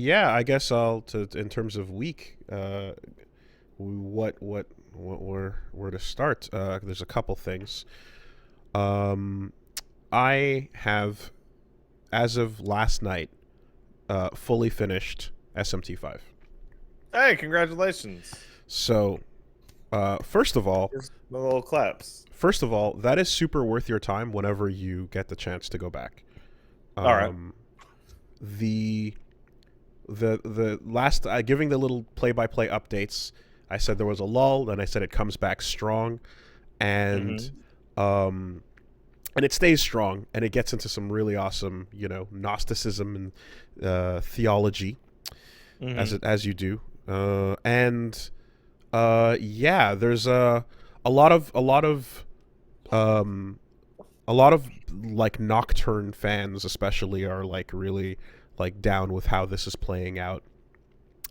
Yeah, I guess I'll to in terms of week. Where to start? There's a couple things. Um, I have, as of last night, fully finished SMT5. Hey, congratulations. So, first of all, Here's the little claps. that is super worth your time whenever you get the chance to go back. All right. Um, the the last giving the little play-by-play updates, I said there was a lull, then I said it comes back strong, and Mm-hmm. um, and it stays strong, and it gets into some really awesome, Gnosticism and theology, Mm-hmm. as you do, and yeah, there's a lot of um, a lot of like Nocturne fans, especially, are like really like down with how this is playing out.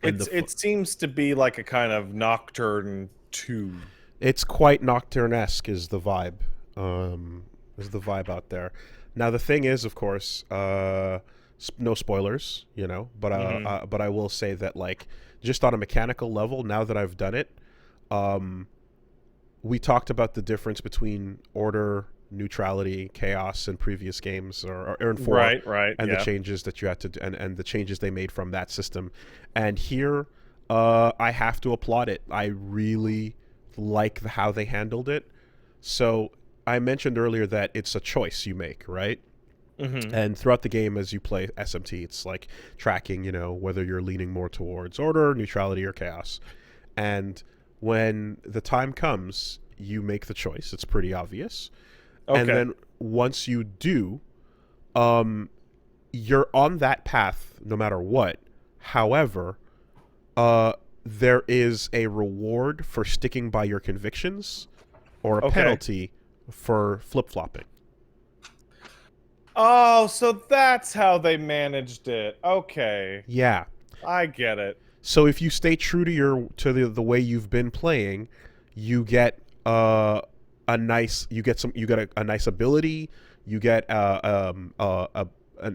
And It seems to be like a kind of Nocturne 2. it's quite Nocturne-esque is the vibe out there. Now the thing is, of course, no spoilers, Mm-hmm. but I will say that, like, just on a mechanical level, now that I've done it, um, we talked about the difference between order, neutrality, chaos in previous games, or in four, Right, right, and the yeah. changes that you had to do, and the changes they made from that system. And here, I have to applaud it. I really like how they handled it. So I mentioned earlier that it's a choice you make, right? Mm-hmm. And throughout the game, as you play SMT, it's like tracking, whether you're leaning more towards order, neutrality, or chaos. And when the time comes, you make the choice. It's pretty obvious. And Okay. then once you do, um, you're on that path no matter what. However, uh, there is a reward for sticking by your convictions, or a Okay. penalty for flip flopping. Oh, so that's how they managed it. Okay. Yeah. I get it. So if you stay true to the way you've been playing, you get you get a nice ability. You get an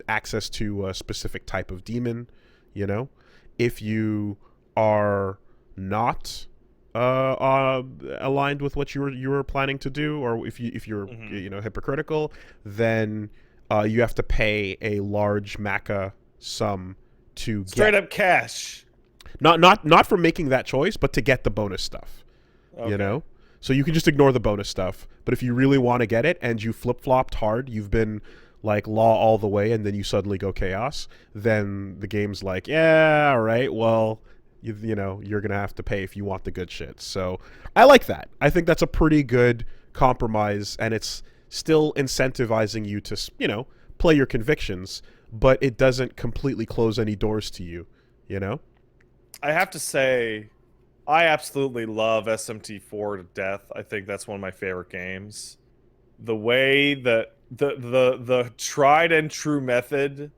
access to a specific type of demon. You know, if you are not aligned with what you were planning to do, or if you're Mm-hmm. hypocritical, then you have to pay a large maca sum to Straight get up cash. not for making that choice, but to get the bonus stuff. You Okay. know, so you can just ignore the bonus stuff. But if you really want to get it and you flip flopped hard, you've been like law all the way, and then you suddenly go chaos, then the game's like, yeah, all right, well, you're gonna have to pay if you want the good shit. So I like that. I think that's a pretty good compromise, and it's still incentivizing you to play your convictions, but it doesn't completely close any doors to you. You know. I have to say, I absolutely love SMT4 to death. I think that's one of my favorite games. The way that the tried and true method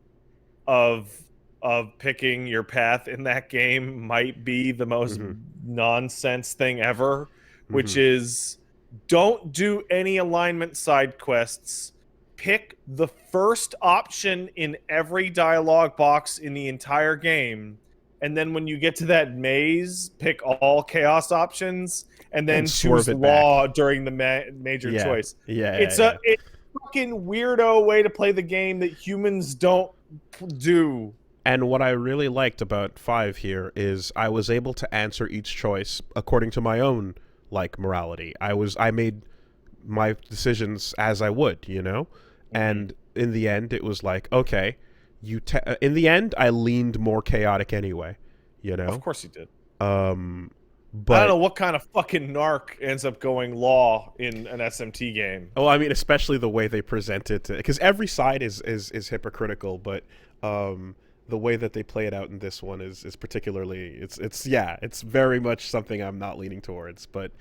of picking your path in that game might be the most Mm-hmm. nonsense thing ever, which Mm-hmm. is don't do any alignment side quests. Pick the first option in every dialogue box in the entire game, and then when you get to that maze, pick all chaos options, and And then swerve choose it back. law during the major Yeah, choice. yeah, It's yeah. a fucking weirdo way to play the game that humans don't do. And what I really liked about five here is I was able to answer each choice according to my own like morality. I made my decisions as I would, Mm-hmm. and in the end, it was like, okay, in the end, I leaned more chaotic anyway, you Of know. course you did. Um, I don't but know what kind of fucking narc ends up going law in an SMT game. oh, I mean, especially the way they present it, because every side is hypocritical, but um, the way that they play it out in this one is particularly it's yeah, it's very much something I'm not leaning towards. But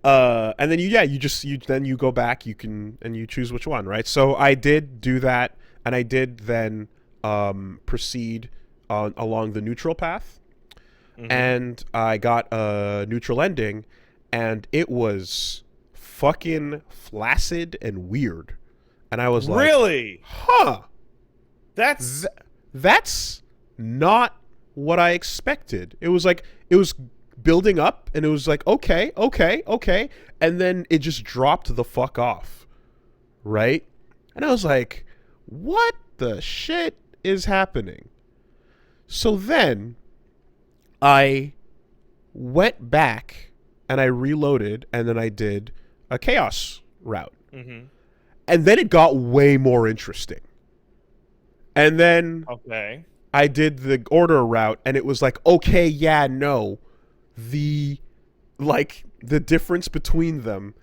and then you go back, you can and you choose which one, right? So I did do that, and I did then proceed along the neutral path, Mm-hmm. and I got a neutral ending, and it was fucking flaccid and weird. And I was like, Really? huh, That's that's not what I expected. It was like it was building up, and it was like okay, okay, okay, and then it just dropped the fuck off, right? And I was like, what the shit is happening? So then I went back and I reloaded, and then I did a chaos route. Mm-hmm. And then it got way more interesting. And then Okay. I did the order route, and it was like, okay, yeah, no. The difference between them,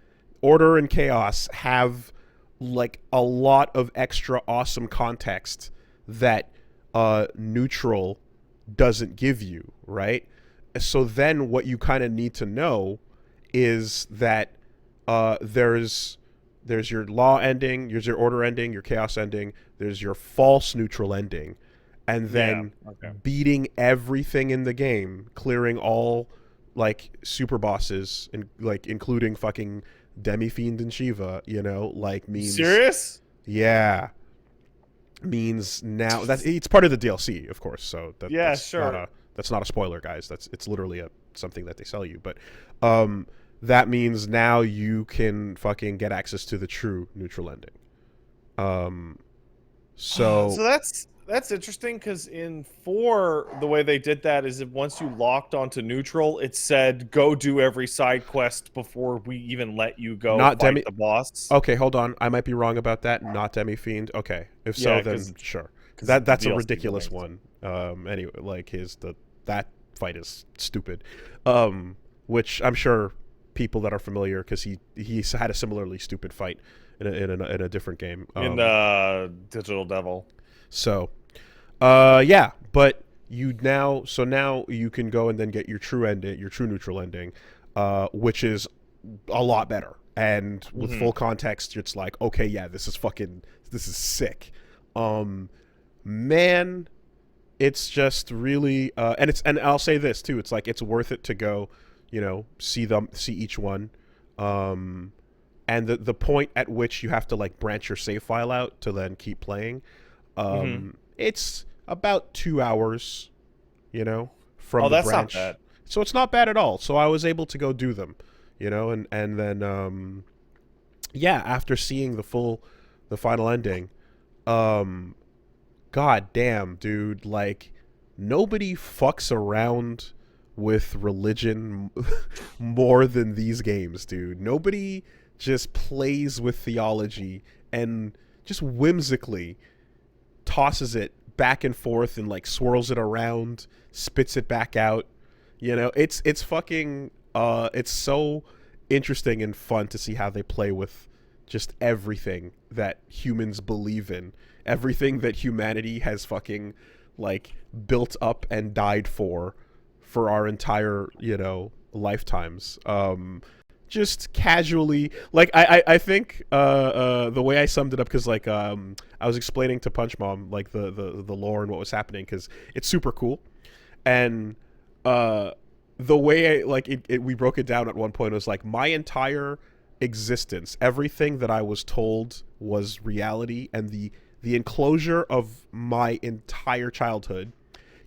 order and chaos, have like a lot of extra awesome context that neutral doesn't give you, right? So then what you kind of need to know is that there's your law ending, there's your order ending, your chaos ending, there's your false neutral ending, and then beating everything in the game, clearing all like super bosses, and like including fucking Demi-Fiend and Shiva, you know, like means Serious? Yeah. Means now that it's part of the DLC, of course. So that's sure. That's not a spoiler, guys. It's literally something that they sell you. But that means now you can fucking get access to the true neutral ending. So that's interesting, because in 4, the way they did that is if once you locked onto neutral, it said go do every side quest before we even let you go not fight the boss. Okay, hold on. I might be wrong about that. Not Demi-Fiend. Okay, if so, then sure. That's a ridiculous one. Anyway, like that fight is stupid. Which I'm sure people that are familiar, because he had a similarly stupid fight in a different game. In Digital Devil. So, yeah, but now you can go and then get your true ending, your true neutral ending, which is a lot better. And with full context, it's like, okay, yeah, this is sick. Man, it's just really, and I'll say this too, it's like, it's worth it to go, you know, see each one. And the point at which you have to like branch your save file out to then keep playing, it's about 2 hours, you know, from the branch. Not bad. So it's not bad at all. So I was able to go do them, you know, and then yeah, after seeing the final ending, god damn, dude, like nobody fucks around with religion more than these games, dude. Nobody just plays with theology and just whimsically tosses it back and forth and like swirls it around, spits it back out. You know, it's fucking it's so interesting and fun to see how they play with just everything that humans believe in, everything that humanity has fucking like built up and died for our entire, you know, lifetimes. Just casually, like I think the way I summed it up, because like I was explaining to Punch Mom like the lore and what was happening, because it's super cool, and the way we broke it down at one point was like, my entire existence, everything that I was told was reality, and the enclosure of my entire childhood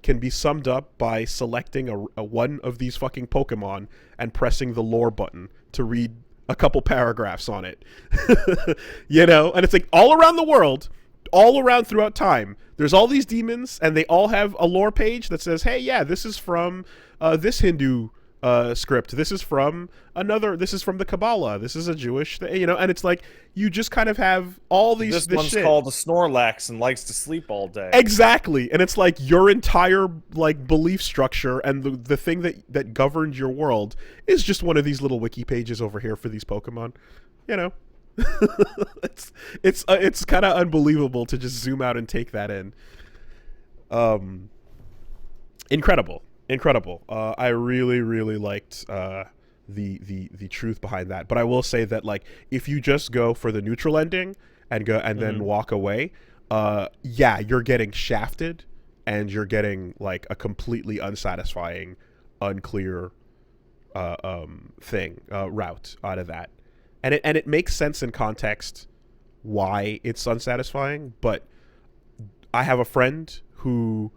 can be summed up by selecting a one of these fucking Pokemon and pressing the lore button to read a couple paragraphs on it. You know, and it's like all around the world, all around throughout time, there's all these demons, and they all have a lore page that says, hey, yeah, this is from this Hindu script, this is from the Kabbalah, this is a Jewish thing, you know, and it's like you just kind of have all this one's shit. Called a Snorlax and likes to sleep all day. Exactly. And it's like your entire like belief structure and the thing that governed your world is just one of these little wiki pages over here for these Pokemon, you know. It's kind of unbelievable to just zoom out and take that in. Incredible. I really liked the truth behind that. But I will say that like if you just go for the neutral ending and then walk away, yeah, you're getting shafted, and you're getting like a completely unsatisfying, unclear route out of that. And it makes sense in context why it's unsatisfying, but I have a friend who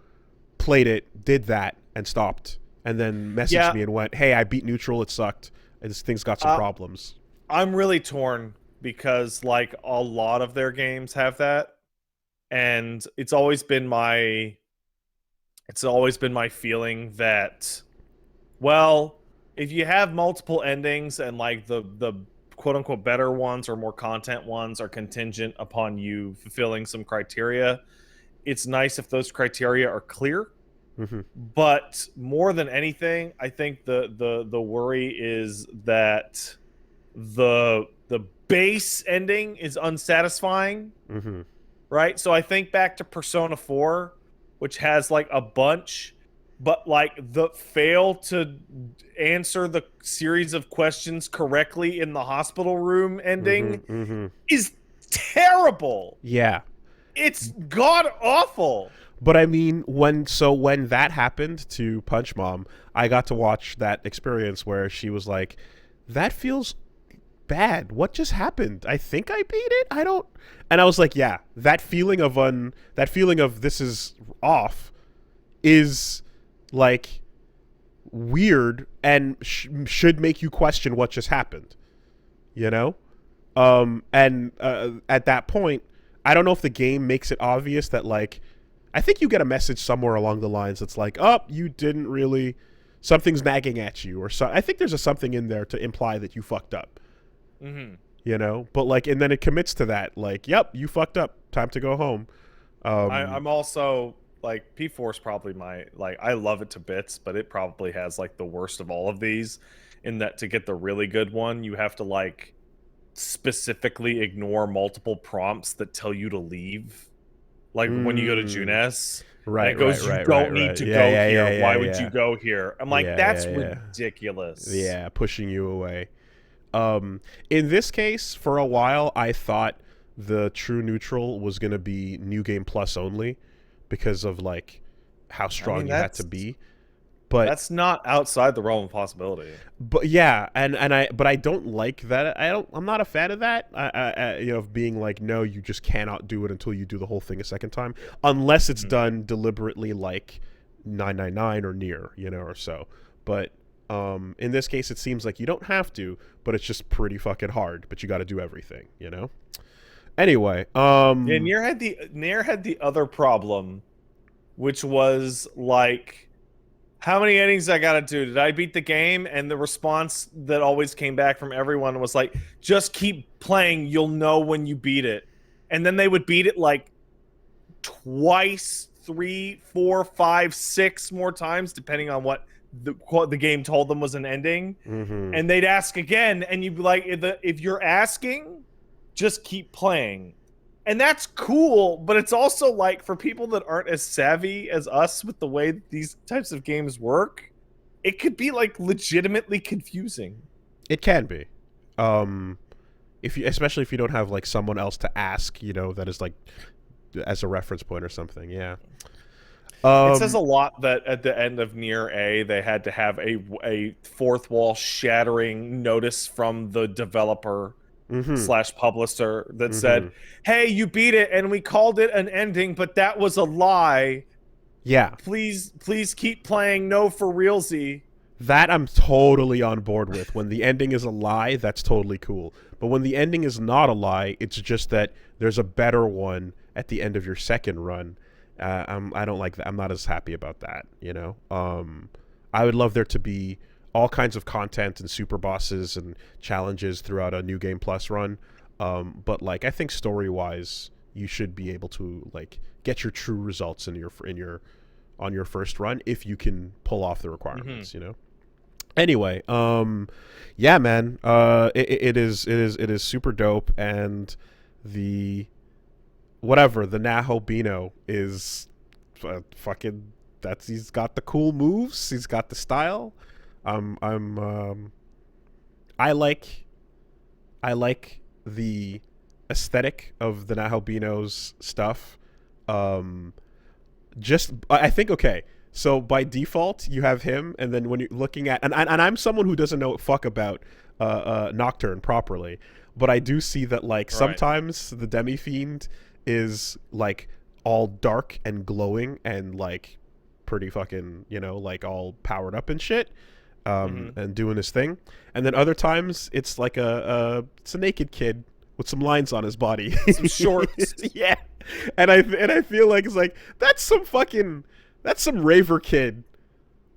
played it, did that, and stopped, and then messaged me and went, "Hey, I beat neutral. It sucked. And this thing's got some problems." I'm really torn because like a lot of their games have that, and it's always been my feeling that, well, if you have multiple endings and like the quote unquote better ones or more content ones are contingent upon you fulfilling some criteria, it's nice if those criteria are clear. Mm-hmm. But more than anything, I think the worry is that the base ending is unsatisfying. Mm-hmm. Right? So I think back to Persona 4, which has like a bunch, but like the fail to answer the series of questions correctly in the hospital room ending Mm-hmm. Mm-hmm. is terrible. Yeah. It's god awful. But I mean, when that happened to Punch Mom, I got to watch that experience where she was like, "That feels bad. What just happened? I think I beat it. I don't." And I was like, "Yeah, that feeling of this is off is like weird and should make you question what just happened." You know? And at that point, I don't know if the game makes it obvious that like, I think you get a message somewhere along the lines that's like, "Oh, you didn't really, something's nagging at you," or so. I think there's something in there to imply that you fucked up. Mm-hmm. You know, but like, and then it commits to that, like, "Yep, you fucked up. Time to go home." I'm also like P4 is probably my like I love it to bits, but it probably has like the worst of all of these. In that to get the really good one, you have to like specifically ignore multiple prompts that tell you to leave. Like when you go to Junes, right, and it goes, right, "You right, don't right, need right. to Yeah, go yeah, here. yeah, yeah, Why would yeah. you go here?" I'm like, Yeah, that's yeah, yeah. ridiculous. Yeah, pushing you away. In this case, for a while, I thought the true neutral was going to be New Game Plus only because of like how strong you had to be. But that's not outside the realm of possibility. But yeah, and I don't like that. I'm not a fan of that. Of being like, no, you just cannot do it until you do the whole thing a second time, unless it's done deliberately, like 999 or near, or so. But in this case, it seems like you don't have to, but it's just pretty fucking hard. But you got to do everything, Anyway, Yeah, Nier had the other problem, which was like, how many endings I gotta do? Did I beat the game? And the response that always came back from everyone was like, just keep playing, you'll know when you beat it. And then they would beat it like twice, 3, 4, 5, 6 more times, depending on what the game told them was an ending. Mm-hmm. And they'd ask again, and you'd be like, if you're asking, just keep playing. And that's cool, but it's also like for people that aren't as savvy as us with the way these types of games work, it could be like legitimately confusing. It can be. Especially if you don't have like someone else to ask, that is like as a reference point or something. Yeah. It says a lot that at the end of Nier A, they had to have a fourth wall shattering notice from the developer / publisher that said, "Hey, you beat it, and we called it an ending, but that was a lie. Yeah. Please keep playing. No, for realsy." That I'm totally on board with. When the ending is a lie, that's totally cool. But when the ending is not a lie, it's just that there's a better one at the end of your second run. I don't like that. I'm not as happy about that. I would love there to be all kinds of content and super bosses and challenges throughout a New Game Plus run. But like, I think story wise, you should be able to like get your true results on your first run if you can pull off the requirements. Anyway, yeah, man. It is super dope, and the Naho Bino is fucking. He's got the cool moves. He's got the style. I like the aesthetic of the Naho Bino's stuff. I think, okay, so by default you have him, and then when you're looking at and I'm someone who doesn't know fuck about Nocturne properly, but I do see that like sometimes the Demi Fiend is like all dark and glowing and like pretty fucking, you know, like all powered up and shit, Mhm. and doing his thing. And then other times it's like it's a naked kid with some lines on his body, Some shorts. yeah. And I feel like it's like that's some raver kid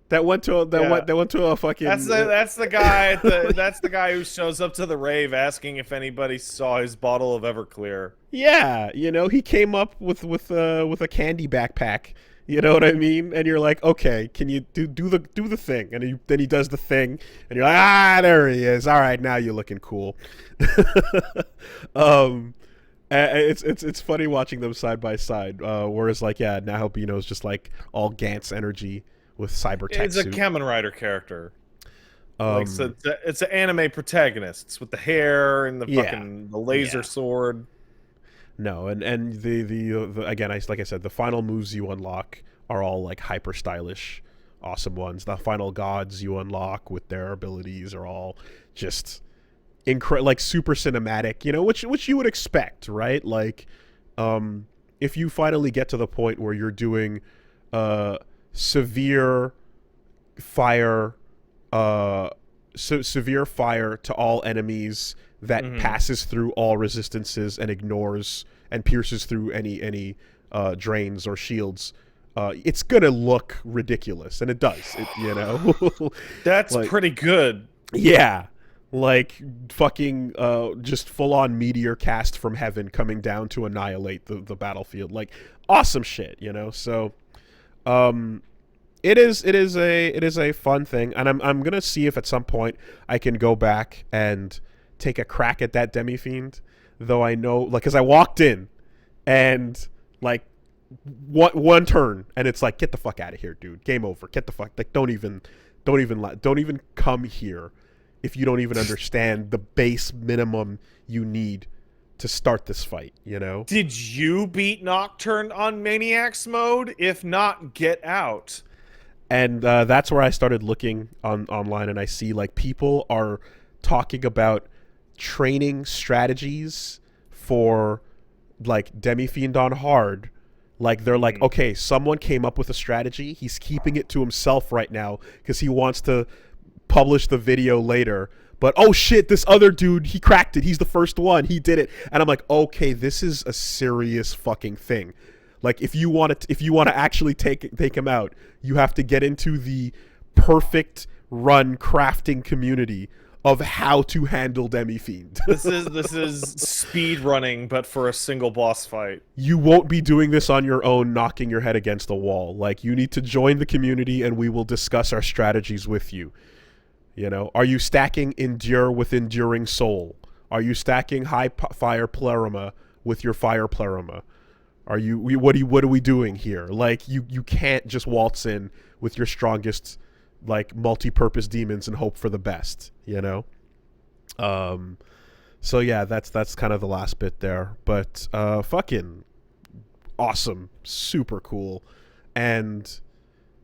that went to a fucking That's the guy that's the guy who shows up to the rave asking if anybody saw his bottle of Everclear. yeah, you know, he came up with a candy backpack. You know what I mean? And you're like, okay, can you do the thing? And then he does the thing, and you're like, there he is. All right, now you're looking cool. It's funny watching them side by side. Whereas like, yeah, now Albino's just like all Gantz energy with cyber tech It's a suit. Kamen Rider character. Like, so it's an anime protagonist. It's with the hair and the fucking the laser sword. No, and the again, like I said, the final moves you unlock are all like hyper stylish, awesome ones. The final gods you unlock with their abilities are all just like super cinematic, you know, which you would expect, right? Like, if you finally get to the point where you're doing severe fire, severe fire to all enemies that passes through all resistances and ignores and pierces through any drains or shields, it's gonna look ridiculous, and it does. You know, that's like, pretty good. Yeah, like fucking just full on meteor cast from heaven coming down to annihilate the battlefield. Like awesome shit, you know. So, it is a fun thing, and I'm gonna see if at some point I can go back and take a crack at that Demi Fiend, though I know, like, because I walked in and like one turn and it's like, get the fuck out of here, dude, game over, get the fuck, like, don't even come here if you don't even understand the base minimum you need to start this fight, you know. Did you beat Nocturne on Maniacs mode? If not, get out. And that's where I started looking online, and I see like people are talking about training strategies for like Demi Fiend on hard. Like they're like, okay, someone came up with a strategy. He's keeping it to himself right now because he wants to publish the video later. But oh shit, this other dude, he cracked it. He's the first one. He did it. And I'm like, okay, this is a serious fucking thing. Like if you want to actually take him out, you have to get into the perfect run crafting community of how to handle Demi Fiend. This is speed running, but for a single boss fight. You won't be doing this on your own, knocking your head against the wall. Like, you need to join the community, and we will discuss our strategies with you. You know, are you stacking Endure with Enduring Soul? Are you stacking High Fire Pleroma with your Fire Pleroma? What are we doing here? Like, you can't just waltz in with your strongest, like, multi-purpose demons and hope for the best, you know? So yeah, that's kind of the last bit there. But fucking awesome, super cool. And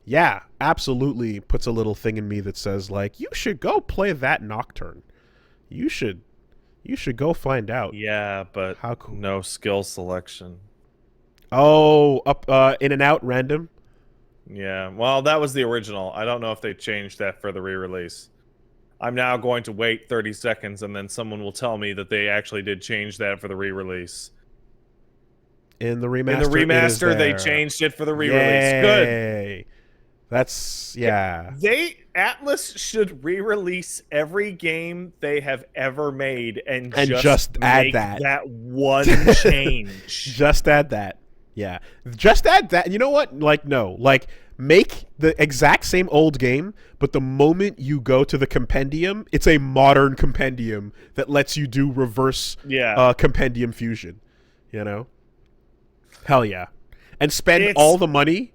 yeah, absolutely puts a little thing in me that says, like, you should go play that Nocturne. You should go find out. Yeah, but how cool. No skill selection. Oh, up in and out random. Yeah, well, that was the original. I don't know if they changed that for the re-release. I'm now going to wait 30 seconds, and then someone will tell me that they actually did change that for the re-release. In the remaster, in the remaster, they changed it for the re-release. Good. That's, yeah. Atlas should re-release every game they have ever made and just add that one change. Just add that. Yeah. Just add that. You know what? Like, no. Like, make the exact same old game, but the moment you go to the compendium, it's a modern compendium that lets you do reverse compendium fusion. You know? Hell yeah. And spend all the money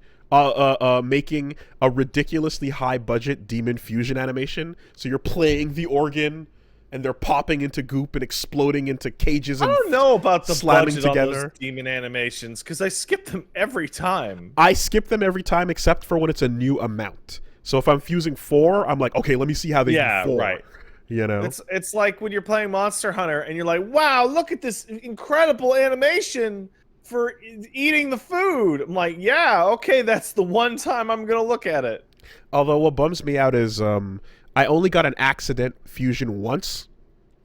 making a ridiculously high budget demon fusion animation. So you're playing the organ and they're popping into goop and exploding into cages and I don't know about the slamming budget together. On those demon animations because I skip them every time. I skip them every time except for when it's a new amount. So if I'm fusing 4, I'm like, okay, let me see how they do 4. Right. You know, it's like when you're playing Monster Hunter and you're like, wow, look at this incredible animation. for eating the food. I'm like, yeah, okay, that's the one time I'm gonna look at it. Although what bums me out is I only got an accident fusion once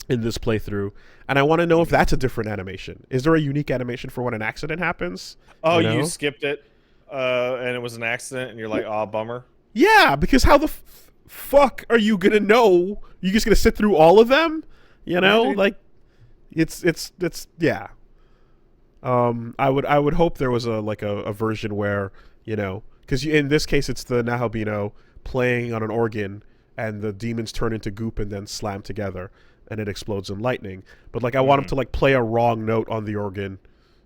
in this playthrough, and I want to know if that's a different animation. Is there a unique animation for when an accident happens? Oh, You you know? skipped it, and it was an accident, and you're like, oh, bummer. Yeah, because how the fuck are you gonna know? You just gonna sit through all of them? You know, Yeah, dude. like it's yeah. I would hope there was a version where, you know, because in this case it's the Nahabino playing on an organ and the demons turn into goop and then slam together and it explodes in lightning. But like I want him to like play a wrong note on the organ,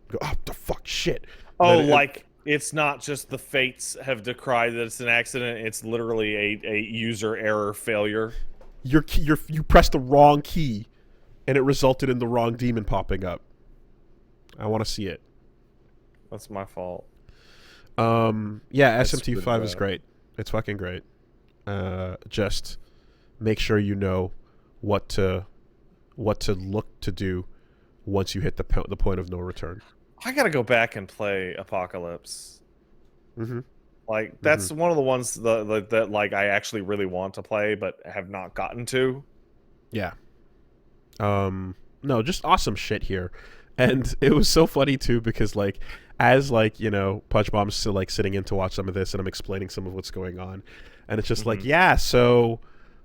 go oh the fuck shit. And Oh, then like it's not just the fates have decried that it's an accident. It's literally a user error failure. you pressed the wrong key and it resulted in the wrong demon popping up. I want to see it. That's my fault. Yeah, I screwed SMT5 it is up. great. It's fucking great. Just make sure you know what to look to do once you hit the point of no return. I gotta go back and play Apocalypse. Mm-hmm. Like that's one of the ones that like I actually really want to play but have not gotten to. Yeah. No, just awesome shit here. And it was so funny too because like as like, you know, Punch Bomb's still like sitting in to watch some of this and I'm explaining some of what's going on. And it's just like, yeah, so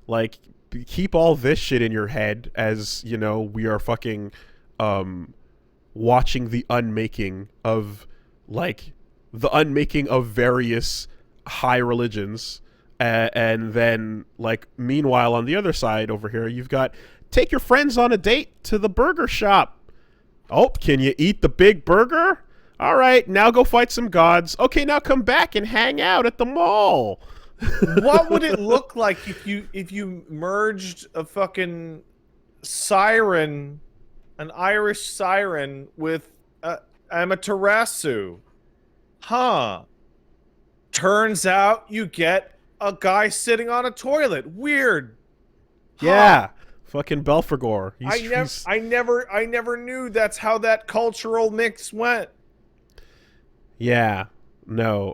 like keep all this shit in your head as, you know, we are fucking watching the unmaking of various high religions. And then like meanwhile on the other side over here you've got take your friends on a date to the burger shop. Oh, can you eat the big burger? All right, now go fight some gods. Okay, now come back and hang out at the mall. What would it look like if you merged a fucking siren, an Irish siren, with Amaterasu? Huh. Turns out you get a guy sitting on a toilet. Weird. Yeah, fucking Belphegor. I never knew that's how that cultural mix went. Yeah, no.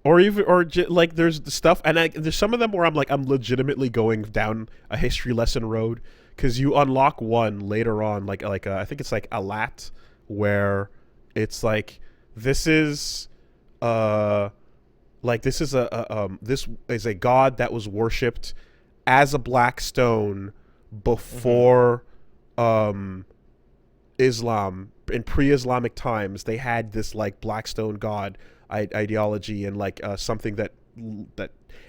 Like there's the stuff, and there's some of them where I'm like I'm legitimately going down a history lesson road because you unlock one later on, I think it's like Alat, where it's like this is this is a god that was worshipped as a black stone before Islam. In pre-Islamic times they had this like black stone god ideology and like something that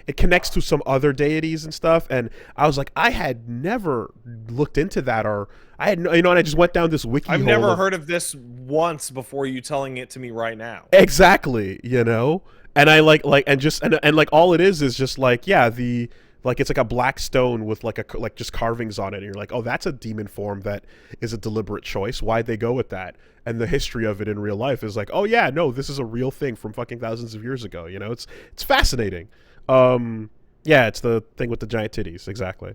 it connects to some other deities and stuff, and I was like I had never looked into that, or I had and I just went down this wiki I've hole never heard of this once before you telling it to me right now. exactly, you know. And I like and like all it is just like, yeah, the like it's like a black stone with like just carvings on it, and you're like, oh, that's a demon form that is a deliberate choice. Why'd they go with that? And the history of it in real life is like, oh yeah, no, this is a real thing from fucking thousands of years ago. You know, it's fascinating. Yeah, it's the thing with the giant titties, exactly.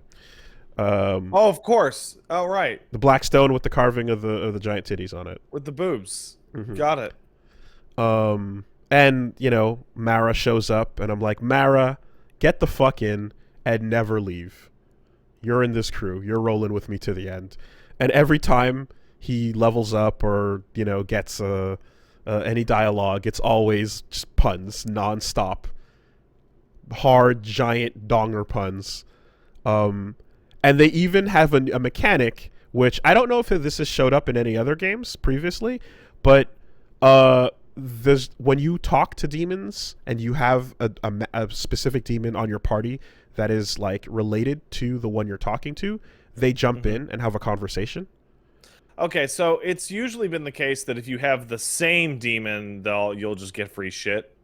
Oh, of course. Oh, right. The black stone with the carving of the giant titties on it. With the boobs. Got it. And you know, Mara shows up, and I'm like, Mara, get the fuck in and never leave. You're in this crew. You're rolling with me to the end. And every time he levels up or, you know, gets any dialogue, it's always just puns nonstop. Hard, giant donger puns. And they even have a mechanic, which I don't know if this has showed up in any other games previously, but when you talk to demons and you have a specific demon on your party that is like related to the one you're talking to, they jump in and have a conversation. Okay, so it's usually been the case that if you have the same demon, you'll just get free shit,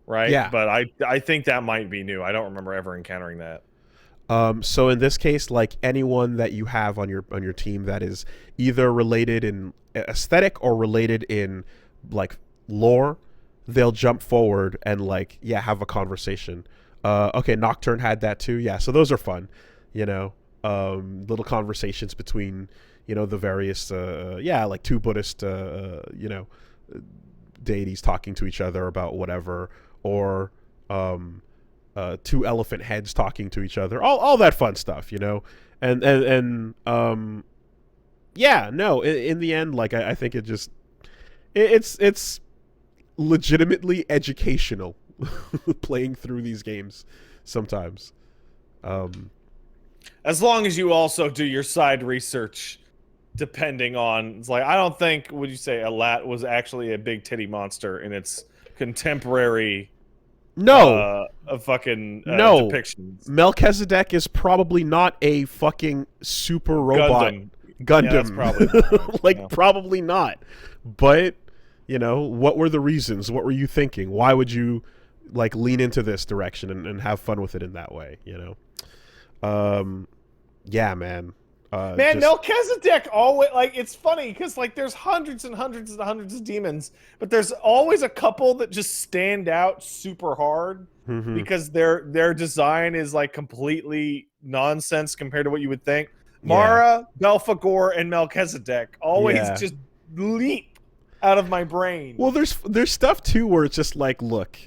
right? Yeah. But I think that might be new. I don't remember ever encountering that. So in this case, like anyone that you have on your team that is either related in aesthetic or related in like lore, they'll jump forward and like have a conversation. Okay, Nocturne had that too. Yeah, so those are fun, you know. Little conversations between, the various like two Buddhist deities talking to each other about whatever, or two elephant heads talking to each other, all that fun stuff, and yeah, no, in the end, like I think it's legitimately educational playing through these games sometimes. As long as you also do your side research, depending on, it's like, I don't think, would you say Alat was actually a big titty monster in its contemporary No, fucking no. depictions? Melchizedek is probably not a fucking super robot Gundam. Yeah, that's probably not. Like, Yeah. probably not. But, what were the reasons? What were you thinking? Why would you, like, lean into this direction and have fun with it in that way, Yeah, man. Melchizedek always, like, it's funny because, like, there's hundreds and hundreds and hundreds of demons, but there's always a couple that just stand out super hard because their design is, like, completely nonsense compared to what you would think. Mara, Belphegor, and Melchizedek always just leap out of my brain. Well, there's stuff too where it's just like, look,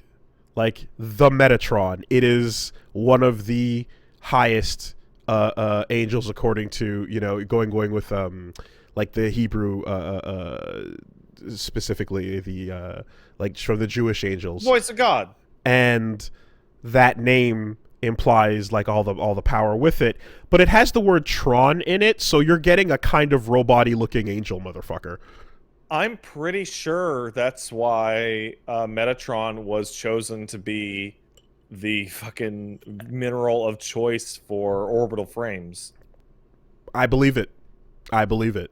like the Metatron, it is one of the highest angels according to going with like the Hebrew specifically the like from the Jewish angels, Voice of God, and that name implies like all the power with it, but it has the word Tron in it, so you're getting a kind of robot-y looking angel motherfucker. I'm pretty sure that's why Metatron was chosen to be the fucking mineral of choice for orbital frames. I believe it. I believe that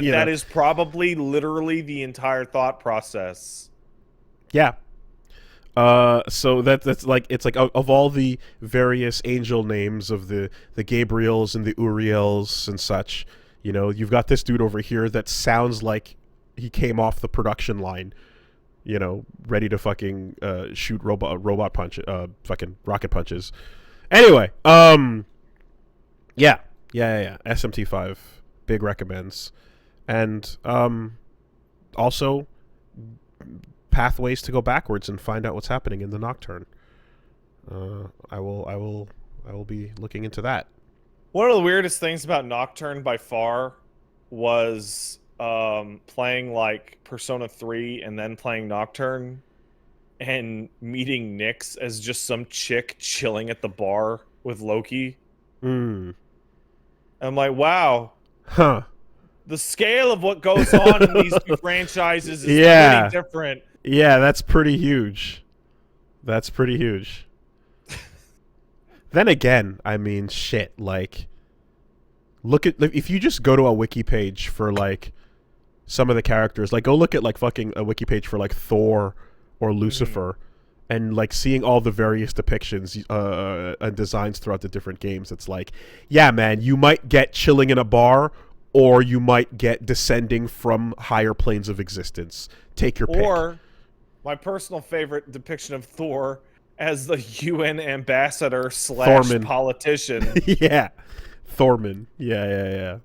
that is probably literally the entire thought process. Yeah. So that's like, it's like of all the various angel names of the Gabriels and the Uriels and such, you've got this dude over here that sounds like he came off the production line, ready to fucking shoot robot punch, fucking rocket punches. Anyway, yeah. SMT5, big recommends, and also pathways to go backwards and find out what's happening in the Nocturne. I will be looking into that. One of the weirdest things about Nocturne by far was playing like Persona 3 and then playing Nocturne and meeting Nyx as just some chick chilling at the bar with Loki. I'm like, wow. Huh. The scale of what goes on in these two franchises is pretty different. Yeah, that's pretty huge. That's pretty huge. Then again, I mean, shit, like, look at, if you just go to a wiki page for, like, some of the characters, like, go look at, like, fucking a wiki page for, like, Thor or Lucifer, and, like, seeing all the various depictions and designs throughout the different games, it's like, yeah, man, you might get chilling in a bar, or you might get descending from higher planes of existence. Take your pick. Or, my personal favorite depiction of Thor as the UN ambassador / politician. Yeah. Thorman. Yeah.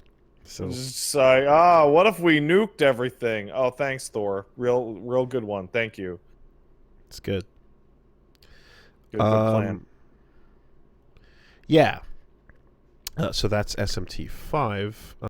So just like, what if we nuked everything? Oh, thanks, Thor. Real good one. Thank you. It's good. Good plan. Yeah. So that's SMT5.